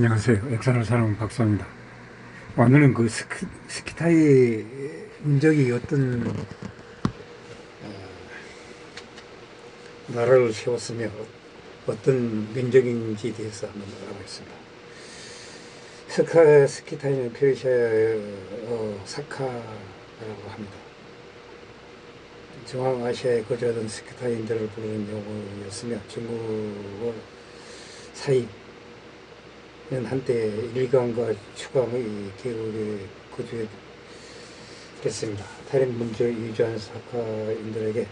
안녕하세요. 역사를 사는 박사입니다. 오늘은 그 스키타이 민족이 어떤 나라를 세웠으며 어떤 민족인지에 대해서 한번 알아보겠습니다. 스키타이는 페르시아의 사카라고 합니다. 중앙아시아에 거주하던 스키타인들을 부르는 용어였으며 중국어 사이 한때 일강과 추강의 계곡에 거주했습니다. 다른 문주를 유지한 사카인들에게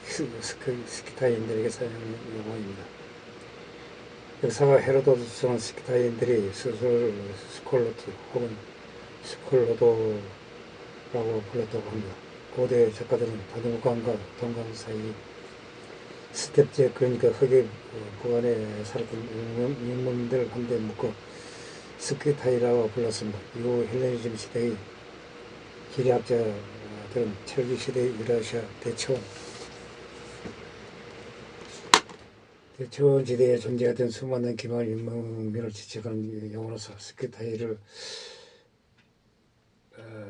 스키타인들에게 사용하는 용어입니다. 역사가 헤로도트는 스키타인들이 스스로 스콜로트 혹은 스콜로도라고 불렀다고 합니다. 고대 작가들은 단우강과 동강 사이 스텝제 그러니까 흑의 구간에 살았던 인문들 한데 묶어 스키타이라고 불렀습니다. 이후 헬레니즘 시대의 지리학자들은 철기 시대의 유라시아 대초원 지대에 존재하던 수많은 기말 인문을 지적하는 용어로서 스키타이를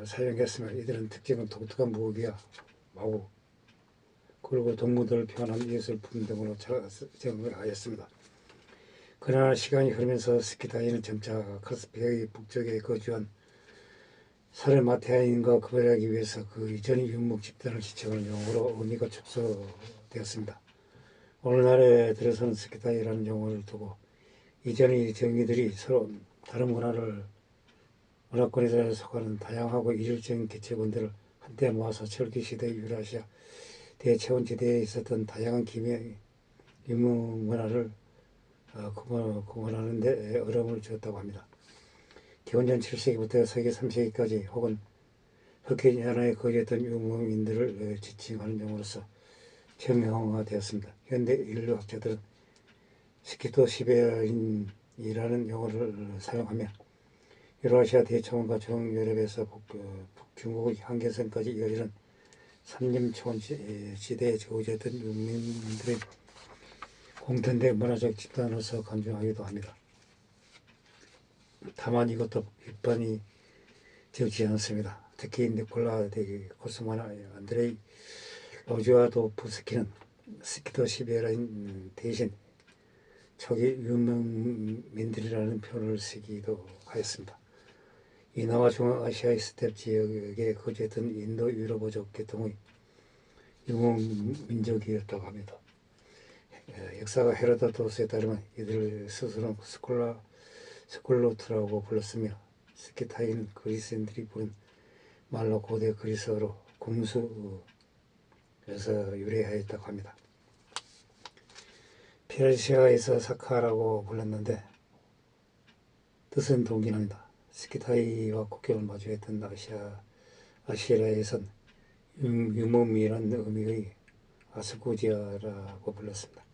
사용했으며 이들은 특징은 독특한 무기와 마구 그리고 동무들을 표현한 예술품 등으로 적응을 하였습니다. 그러나 시간이 흐르면서 스키타이는 점차 카스피해의 북쪽에 거주한 사르마티아인과 구별하기 위해서 그 이전의 유목 집단을 지칭하는 용어로 의미가 축소되었습니다. 오늘날에 들어서는 스키타이라는 용어를 두고 이전의 정의들이 서로 다른 문화권에 속하는 다양하고 이질적인 개체군들을 한때 모아서 철기시대 유라시아 대체원지대에 있었던 다양한 기묘 유목 문화를 구분하는 데 어려움을 주었다고 합니다. 기원전 7세기부터 서기 3세기까지 혹은 흑해 연화에 거주했던 유목민들을 지칭하는 용어로서 정형화되었습니다. 현대 인류학자들은 스키토 시베리안이라는 용어를 사용하며 유라시아 대초원과 중유럽에서 북중국 한계선까지 이어지는 산림초원 지대에 거주했던 유목민들의 공통된 문화적 집단으로서 간주하기도 합니다. 다만 이것도 일반이 적지 않습니다. 특히 니콜라 데 코스모나 안드레이 로즈와도프스키는 스키토 시베리안 대신 초기 유목민들이라는 표현을 쓰기도 하였습니다. 이나와 중앙아시아의 스텝 지역에 거주했던 인도 유럽어족 계통의 유목민족이었다고 합니다. 역사가 헤로도토스에 따르면 이들을 스스로 스콜로트라고 불렀으며 스키타이는 그리스인들이 부른 말로 고대 그리스어로 궁수에서 유래하였다고 합니다. 페르시아에서 사카라고 불렀는데 뜻은 동일합니다. 스키타이와 국경을 마주했던 아시라에선 유목민이라는 의미의 아스코지아라고 불렀습니다.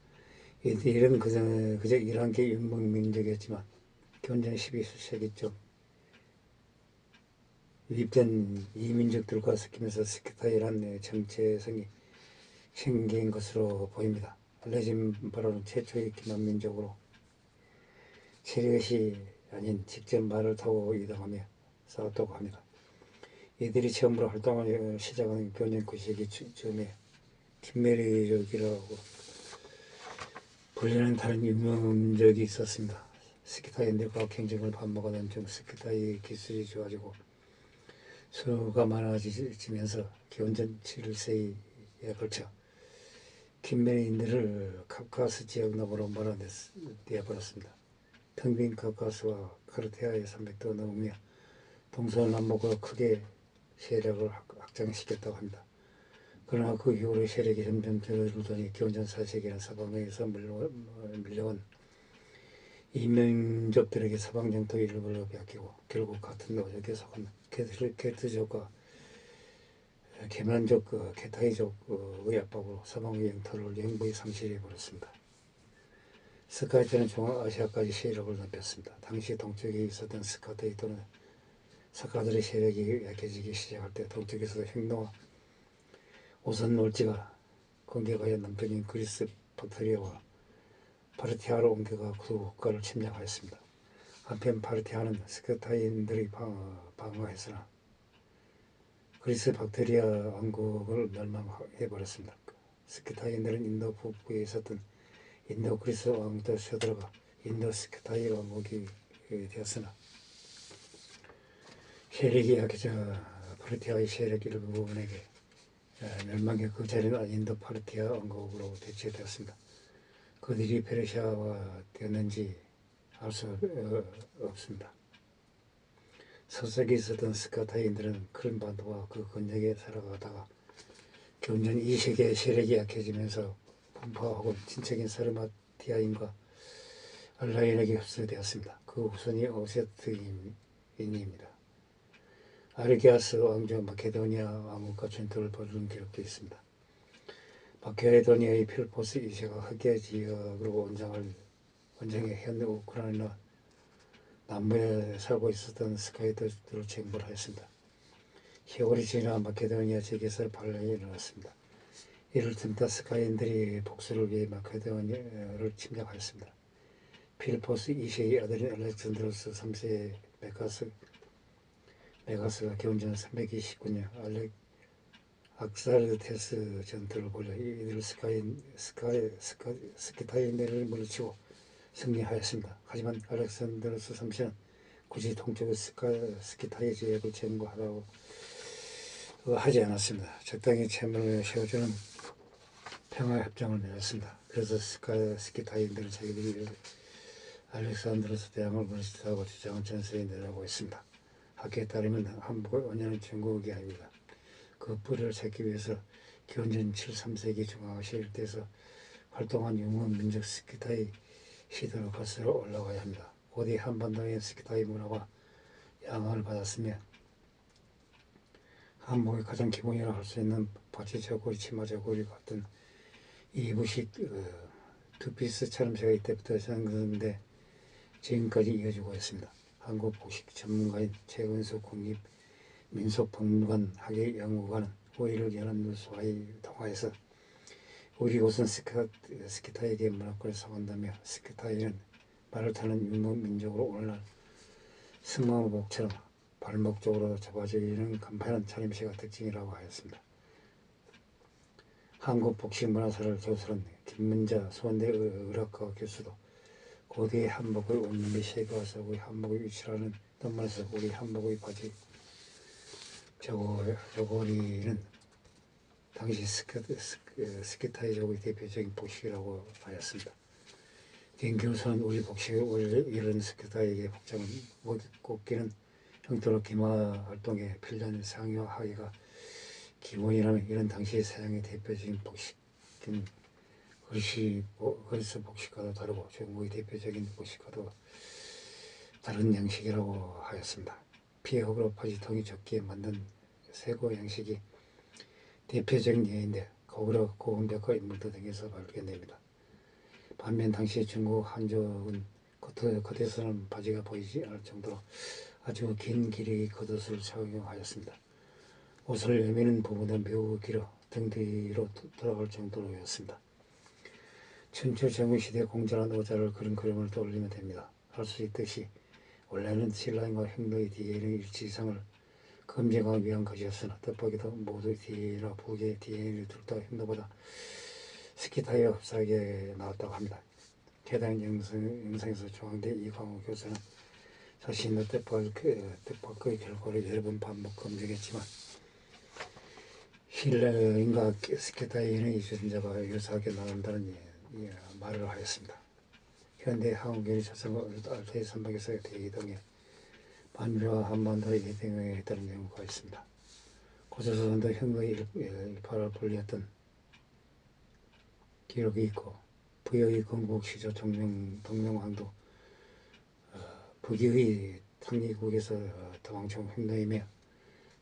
이들은 그저 11개 유목민족이었지만 기원전 12세기쯤 유입된 이민족들과 섞이면서 스키타이라는 정체성이 생긴 것으로 보입니다. 알려진 바로는 최초의 기만민족으로 체리엇이 아닌 직접 말을 타고 이동하며 싸웠다고 합니다. 이들이 처음으로 활동을 시작한 기원전 9세기 즈음에 김메리족이라고 불리는 다른 유목민족이 있었습니다. 스키타이인들과 경쟁을 반복하던 중 스키타이 기술이 좋아지고 수가 많아지면서 기원전 7세기에 걸쳐 김메리인들을 카카스 지역 너머로 몰아내버렸습니다. 텅 빈 카카스와 카르테아의 산맥도 넘으며 동서남북으로 크게 세력을 확장시켰다고 합니다. 그러나 그 이후로 세력이 점점 줄어들더니 기원전 4세기에는 서방에서 밀려온 이민족들에게 서방 정토의 일부를 빼앗기고 결국 같은 노적에 속한 케트족과 게만족, 케타이족의 압박으로 서방의 영토를 영구히 상실해버렸습니다. 스카이트는 중앙아시아까지 세력을 넓혔습니다. 당시 동쪽에 있었던 스카트의 또는 스카들의 세력이 약해지기 시작할 때 동쪽에서도 횡노와 오선 놀지가 공격하여 남쪽인 그리스 박테리아와 파르티아로 옮겨가 그 국가를 침략하였습니다. 한편 파르티아는 스크타인들이 방어했으나 그리스 박테리아 왕국을 멸망해버렸습니다. 스크타인들은 인도 북부에 있었던 인도 그리스 왕국도 쳐들어가 인도 스크타이 왕국이 되었으나 세력이 약해져 파르티아의 세력 일부분에게 멸망해 그 자리는 인도 파르티아 왕국으로 대체되었습니다. 그들이 페르시아와 되었는지 알 수 없습니다. 서쪽에 있었던 스카타인들은 크림반도와 그 근역에 살아가다가 경전 이 세계의 세력이 약해지면서 분파하고 친척인 사르마티아인과 알라인에게 흡수되었습니다. 그 후손이 오세트인입니다. 아르게아스 왕조 마케도니아 왕국과 전투를 벌이는 기록도 있습니다. 마케도니아의 필포스 2세가 흑해 지역으로 원정해 현 우크라이나 남부에 살고 있었던 스카이더들을 쟁벌하였습니다. 세월이 지나 마케도니아 지역에서 반란이 일어났습니다. 이를 틈타 스카이인들이 복수를 위해 마케도니아를 침략하였습니다. 필포스 2세의 아들인 알렉산드로스 3세의 메가스가 기원전 329년 악사르테스 전투를 벌여 이들 스키타인들을 물리치고 승리하였습니다. 하지만 알렉산드로스 3세는 굳이 동쪽의 스키타이 지역을 점거하라고 하지 않았습니다. 적당히 채무를 세워주는 평화협정을 맺었습니다. 그래서 스키타인들은 자기들이 알렉산드로스 대왕을 물리치다고 주장한 전세에 내라고 했습니다. 학계에 따르면 한복의 원년은 중국이 아닙니다. 그 뿌리를 찾기 위해서 기원전 7, 3세기 중앙아시아 일대에서 활동한 유명 민족 스키타이 시대로 거슬러 올라가야 합니다. 고대 한반도의 스키타이 문화가 영향을 받았으며 한복의 가장 기본이라 할 수 있는 바지저고리, 치마저고리 같은 이부식 투피스처럼 제가 이때부터 생겼는데 지금까지 이어지고 있습니다. 한국 복식 전문가인 최은수 국립민속박물관 학예연구관은 5.16 연합뉴스와의 통화에서 우리 옷은 스키타이계 문화권을 사관다며 스키타이는 말을 타는 유목민족으로 오늘날 승마복처럼 발목 쪽으로 접어지는 간판은 차림새가 특징이라고 하였습니다. 한국복식문화사를 교수한 김문자 수원대 의학과 교수도 고대의 한복의 원룸의 세계화 속의 한복의 위치라는 논문에서 우리 한복의 바지 저고리는 당시 스키타이족의 대표적인 복식이라고 하였습니다. 김 교수는 우리 복식의 원래 이런 스키타이의 복장은 꽂기는 형태로 기마 활동에 필연 상의와 하의가 기본이라면 이런 당시의 서양의 대표적인 복식인 그리스 복식과도 다르고 중국의 대표적인 복식과도 다른 양식이라고 하였습니다. 피해호불호 바지통이 적기에 만든 세고 양식이 대표적인 예인데 거구려 고운벽화 인물들 등에서 발견됩니다. 반면 당시 중국 한족은 겉에서는 바지가 보이지 않을 정도로 아주 긴 길이의 겉옷을 착용하였습니다. 옷을 여미는 부분은 매우 길어 등 뒤로 돌아갈 정도로였습니다. 춘추 정유시대 공자란 오자를 그린 그림을 떠올리면 됩니다. 알 수 있듯이 원래는 신라인과 형로의 DNA의 일치상을 검증하기 위한 것이었으나 뜻밖에도 모두 DNA나 북의 DNA를 둘 다 형로보다 스키타이어 흡사하게 나왔다고 합니다. 해당 영상에서 중앙대 이광호 교수는 자신의 뜻밖의 결과를 여러 번 반복 검증했지만 신라인과 스키타이어의 유전자가 유사하게 나온다는 말을 하였습니다. 현대 항우결이 자성어 알타이 선박에서 대이동해 만주와 한반도의 대등에 했다는 연구가 있습니다. 고조선도 형의 일파를 분리했던 기록이 있고 부여의 건국 시조 동명왕도 북위의 탕리국에서 당왕청 횡노이며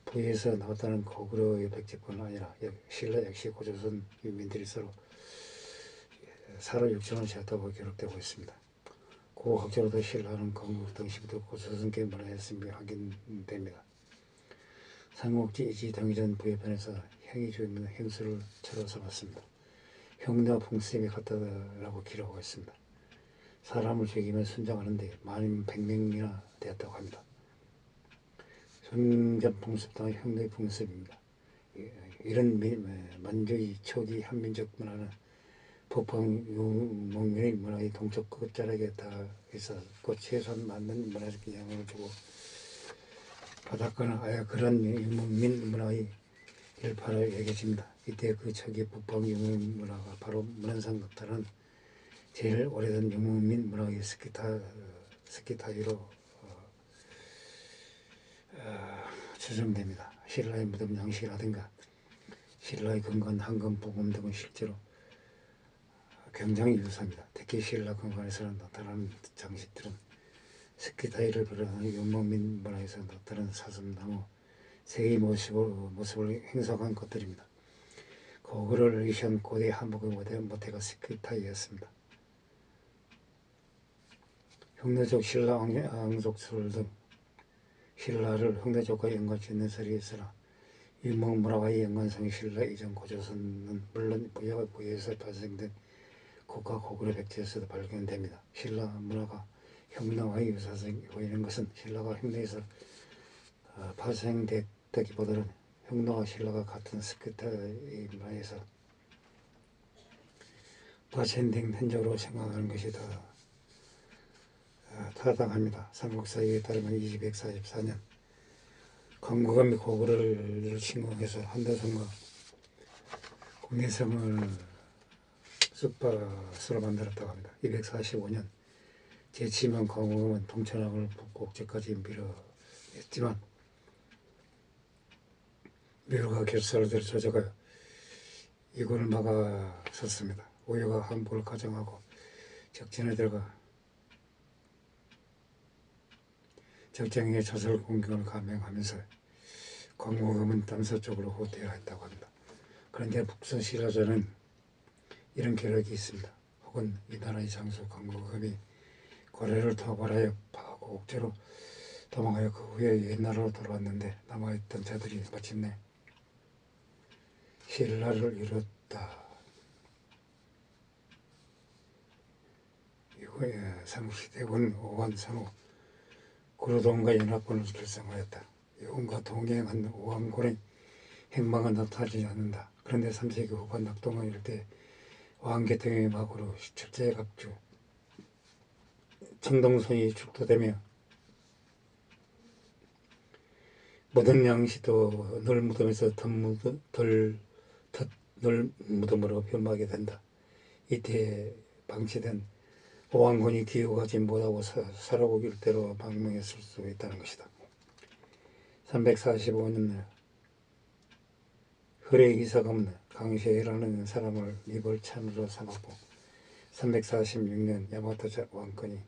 부에서 나왔다는 고구려의 백제뿐 아니라 신라 역시 고조선 유민들이 서로 살아 육정을 지었다고 기록되고 있습니다. 고학적으로도 신라는 건국 당시부터 고조선계 문화였음이 확인됩니다. 삼국지 이지 당전 부여편에서 형이 주는 행수를 차로 삼았습니다. 형과 풍습이 같다라고 기록하고 있습니다. 사람을 죽이면 순장하는데 만이면 100명이나 되었다고 합니다. 순전 풍습도 형의 풍습입니다. 이런 만주의 초기 한민족 문화는 북방 유목민의 문화의 동쪽 끝자락에 다 있었고 최소한 맞는 문화적 영향을 주고 바닷가는 아예 그런 유목민 문화의 일파로 여겨집니다. 이때 그 초기 북방 유목민 문화가 바로 문헌상각탈은 제일 오래된 유목민 문화의 스키타이로 추정됩니다. 신라의 무덤 양식이라든가 신라의 근간 한금 부검 등은 실제로 굉장히 유사합니다. 특히 신라 근간에서 나타나는 장식들은 스키타이를 비롯한 유목민 문화에서 나타나는 사슴나무, 새의 모습을 행성한 것들입니다. 고구려를 의시한 고대 한복의 모태가 스키타이였습니다. 흉내족 신라 앙족술 등 신라를 흉내족과 연관짓는 설이 있으나 유목문화와의 연관성이 신라 이전 고조선은 물론 부여에서 발생된 국가 고구려 백제에서도 발견됩니다. 신라 문화가 흉내와의 유사성이 보이는 것은 신라가 흉내에서 발생됐다기보다는 흉내와 신라가 같은 스키타이 문화에서 발생된 흔적으로 생각하는 것이 더 타당합니다. 삼국사기에 따르면 2244년 광고감이 고구려를 침공해서 한도성과 공해성을 쑥밭으로 만들었다고 합니다. 245년 제치만 광고감은 동천왕을 북곡제까지 밀어냈지만 미로가 결사를 조져가요. 이군을 막아섰습니다. 오유가 항복을 가정하고 적진에 들어가 적장에게 자살 공격을 감행하면서 광고금은 남서쪽으로 후퇴하였다고 합니다. 그런데 북선 신라전은 이런 기록이 있습니다. 혹은 이 나라의 장수 광고금이 고래를 토벌하여 파고 옥제로 도망하여 그 후에 옛나라로 돌아왔는데 남아있던 자들이 마침내 신라를 이뤘다. 이후에 삼국시대군 오한산후 구로동과 연합군을 결성하였다. 이군과 동행한 오한군의 행방은 나타나지 않는다. 그런데 3세기 후반 낙동강 일대 왕계통의 막으로 철제 갑주 청동선이 축도되며 모든 양시도 널 무덤에서 널 무덤으로 변하게 된다. 이때 방치된 오한군이 기후가지 못하고 사라고 일대로 망명했을 수 있다는 것이다. 345년 혈의 이사감은 강시라는 사람을 이벌찬으로 삼았고 346년 야마토 왕건이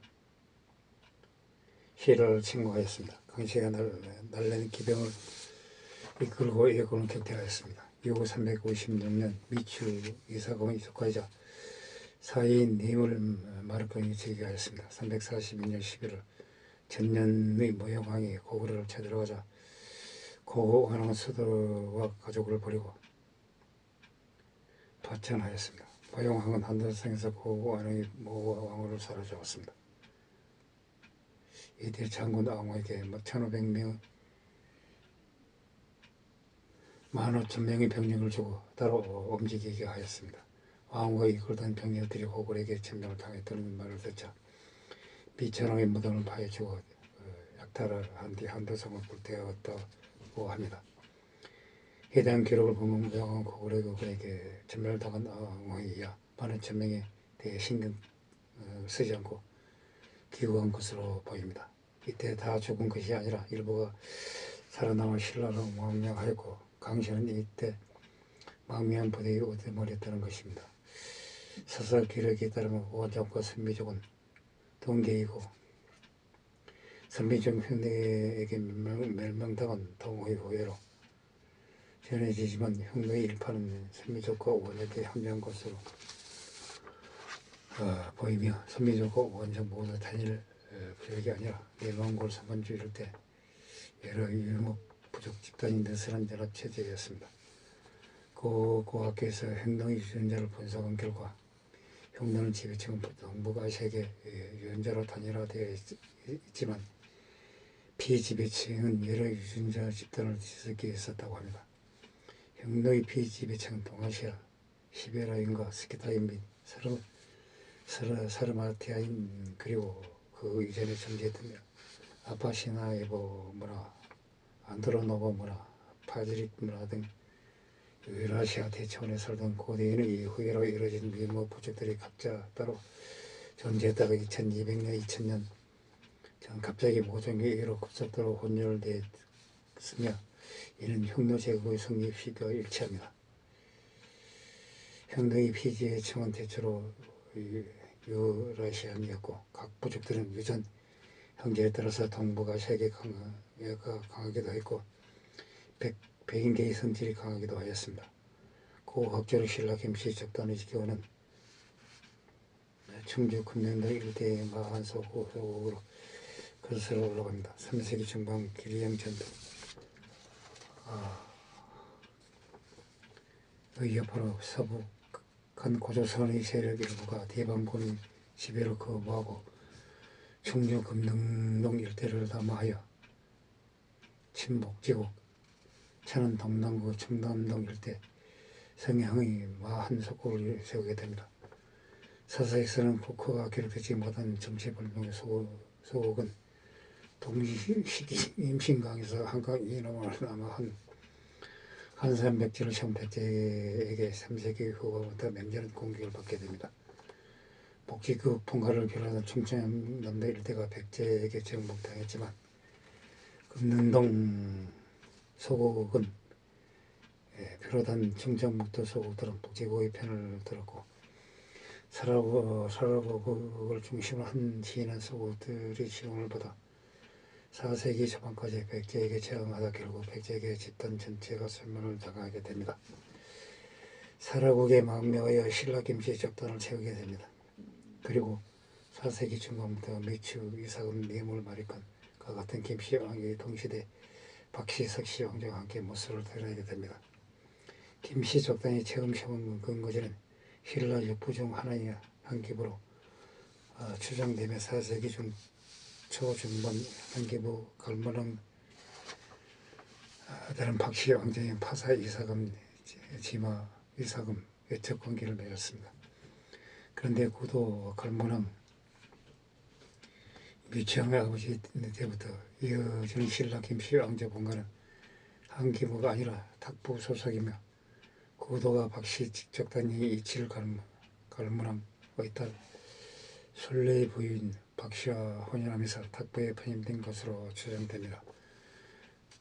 시라를 침공하였습니다. 강시가 날래는 기병을 이끌고 예군을 격퇴하였습니다. 이후 356년 미추 이사감의 조카이자 사인 뇌물 마르kon이 즉위하였습니다. 342년 11월 전년의 모영왕이 고구려를 쳐들어가자 고고왕은 수도와 가족을 버리고 파천하였습니다. 모영왕은 한도성에서 고고왕의 모왕을 사로잡았습니다. 이때 장군 왕후에게 1500명 15,000명의 병력을 주고 따로 움직이게 하였습니다. 왕후가 이끌던 병력들이 고구려에게 침략을 당했다는 말을 듣자 비천왕의 무덤을 파헤치고 약탈을 한 뒤 한도성을 불태웠다고 합니다. 해당 기록을 보면 모양은 고구려에게 전멸당한 왕후에 의하 15,000명에 대해 신경 쓰지 않고 기구한 것으로 보입니다. 이때 다 죽은 것이 아니라 일부가 살아남아 신라로 망명하였고 강시는 이때 망명한 부대에 얻어버렸다는 것입니다. 서서 기록에 따르면 오한족과 선미족은 동계이고 선미족 흉내에게 멸망당한 동호의 후예로 전해지지만 흉내의 일파는 선미족과 오한족에 합류한 것으로 보이며 선미족과 오한족 모두 단일 부족이 아니라 내망골 삼반주 이럴 때 여러 유목 부족 집단이 느슨한 연합체제였습니다. 고학교에서 행동의 유전자를 분석한 결과 흉노는 지배층은 동북아시아계 유전자로 단일화되어 있지만 피지배층은 여러 유전자 집단을 뒤섞여 있었다고 합니다. 흉노의 피지배층은 동아시아, 시베리아인과 스키타인 및 사르마티아인 그리고 그 이전에 존재했던 아파시나에보 문화, 안드로노보 문화, 파지릭 문화 등 유라시아 대초원에 살던 고대인의 이후로 이루어진 미모 부족들이 각자 따로 존재했다가 2200년, 2000년 전 갑자기 모종의 이로 급속도로 혼혈되었으며 이는 흉노 제국의 성립 시기와 일치합니다. 흉노의 피지배층은 대체로 유라시안이었고 각 부족들은 유전 형제에 따라서 동북아시아계 강하기도 했고 백인계의 성질이 강하기도 하였습니다. 고학조로 신라 김씨 적단의 기원은 충주 금년도 일대의 마한소국으로 거슬러 올라갑니다. 3세기 중반 기리양 전투 의 여파로 서부 간 고조선의 세력 일부가 대방군의 지배를 거부하고 충주 금능동 일대를 담화하여 친북지국 천안 동남구 청담동 일대 성향의 마한속국을 세우게 됩니다. 사사에서는 국호가 기록되지 못한 정치불명의 소국은 동시기 임신강에서 한강이 남아한 한산 백제를 처음 백제에게 3세기 후부터 맹렬한 공격을 받게 됩니다. 복지국 통과를 결하던 충청 남도 일대가 백제에게 정복당했지만 금능동 소국은 비롯한 충청북도 소국들은 복지국의 편을 들었고 사라고국을 중심으로 한 진한 소국들이 지원을 받아 4세기 초반까지 백제에게 저항하다 결국 백제계 집단 전체가 멸망을 당하게 됩니다. 사라국의 망명하여 신라 김씨 적단을 세우게 됩니다. 그리고 4세기 중반부터 미추, 이사금, 뇌물, 마리건과 같은 김씨 왕이 동시대 박씨, 석씨 왕자와 함께 모습을 드러내게 됩니다. 김씨 적단이 처음 세운 근거지는 신라 육부 중 하나인 한기부로 추정되며 4세기 초중반 한기부 갈무랑 다른 박씨 왕자인 파사 이사금, 지마 이사금 외척 관계를 맺었습니다. 그런데 구도 갈무랑 미추왕의 아버지 때부터 이어지는 신라 김씨 왕자 본가는 한기부가 아니라 탁부 소속이며 구도가 박씨 직접단이 이치를 갈무랑의 딸 순례의 부인 박씨와 혼인하면서 탁부에 편입된 것으로 추정됩니다.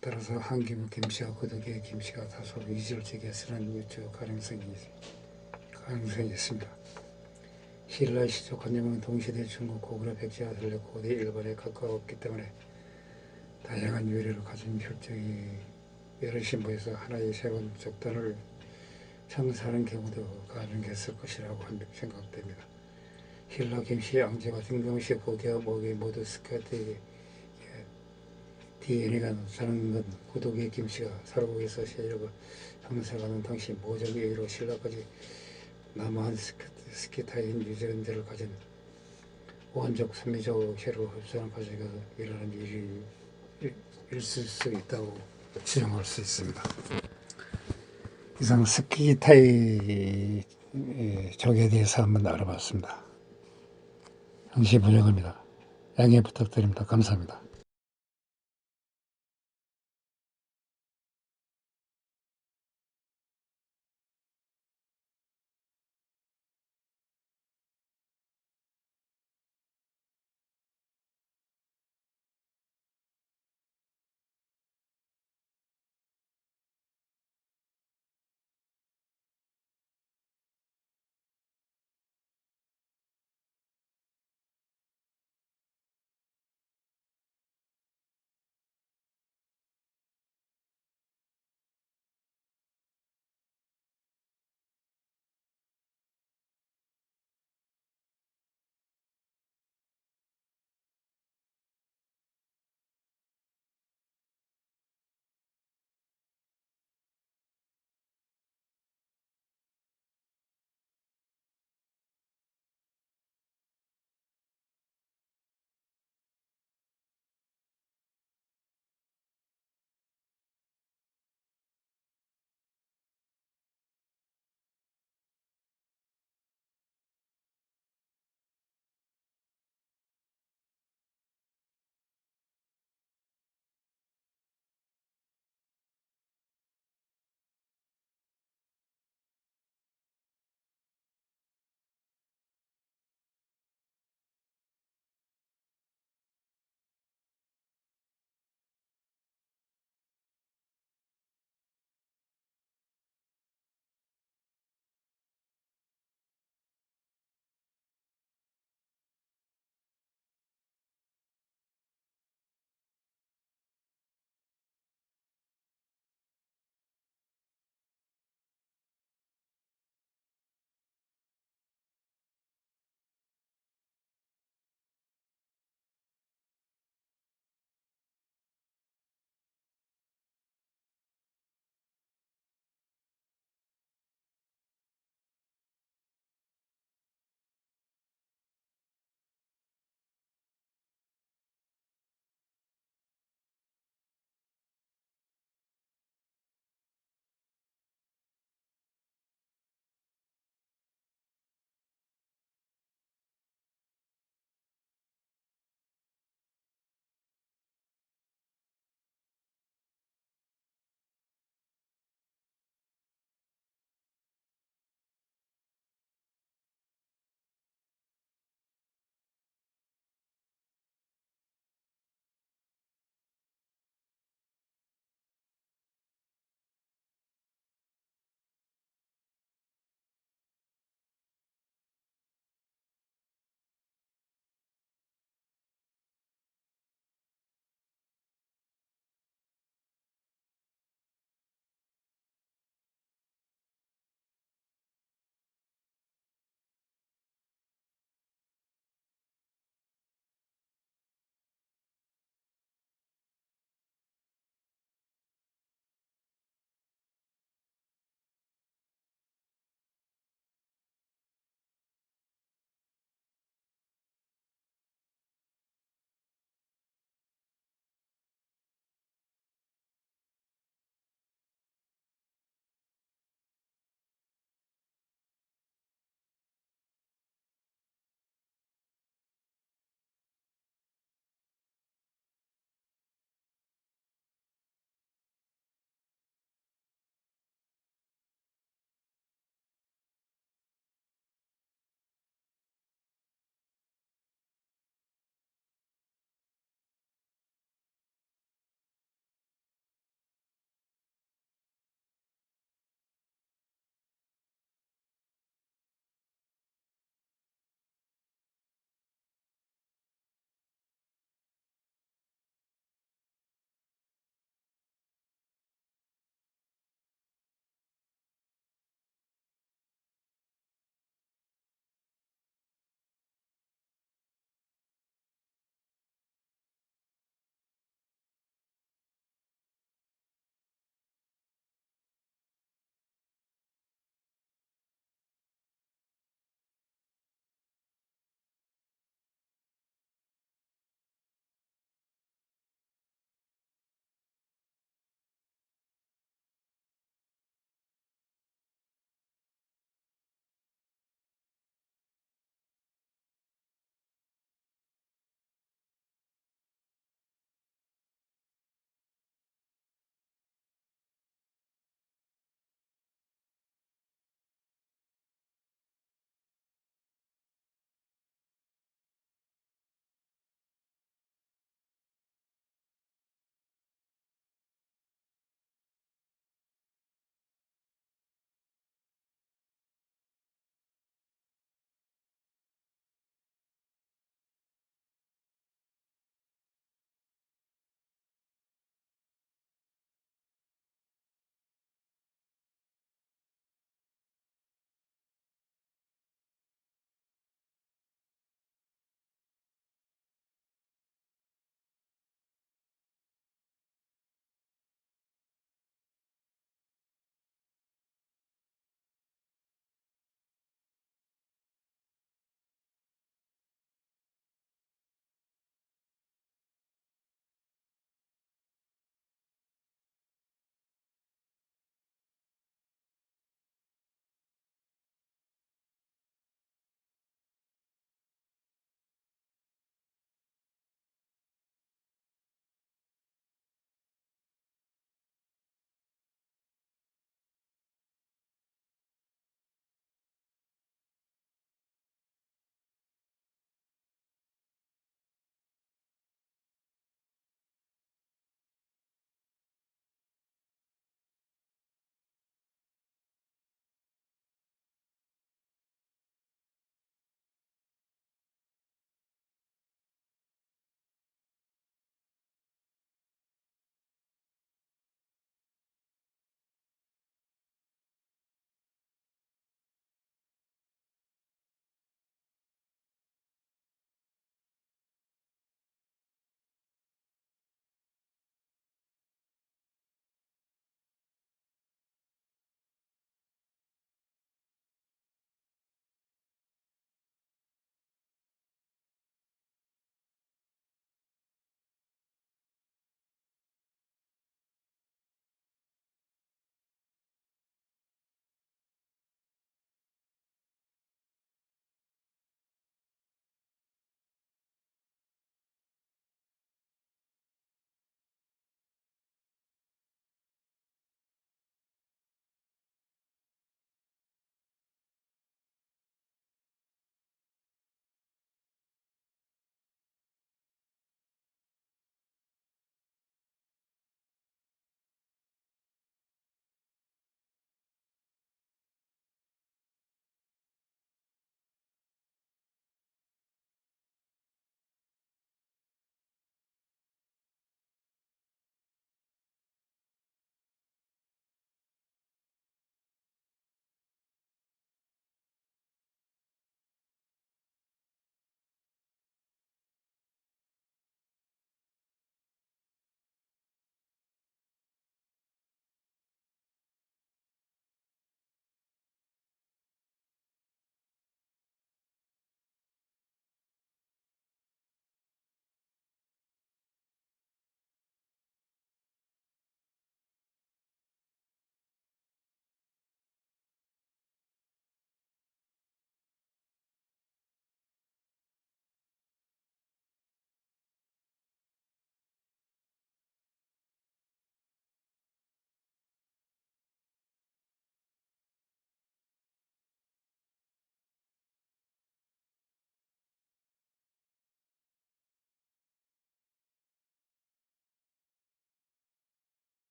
따라서 한기부 김씨와 구도계 김씨가 다소 이질을 제기했으나 유추 가능성이 있습니다. 신라 시조 관념은 동시대 중국 고구려 백제 아들의 고대 일본에 가까웠기 때문에 다양한 유래를 가진 혈족이 여러 신부에서 하나의 세번 적단을 창사하는 경우도 가능했을 것이라고 생각됩니다. 신라 김씨 왕제가 등등시 고개와 목이 모두 스카트에게 DNA가 나타나는 건 구독의 김씨가 사라국에서 세력을 형성하는 당시 모종의 의로 신라까지 남한 스키타인 유전자를 가진 원족 선미적 세력을 흡수하는 과정에서 일어나는 일이 있을 수 있다고 추정할 수 있습니다. 이상 스키타이 족에 대해서 한번 알아봤습니다. 형시 분석입니다. 양해 부탁드립니다. 감사합니다.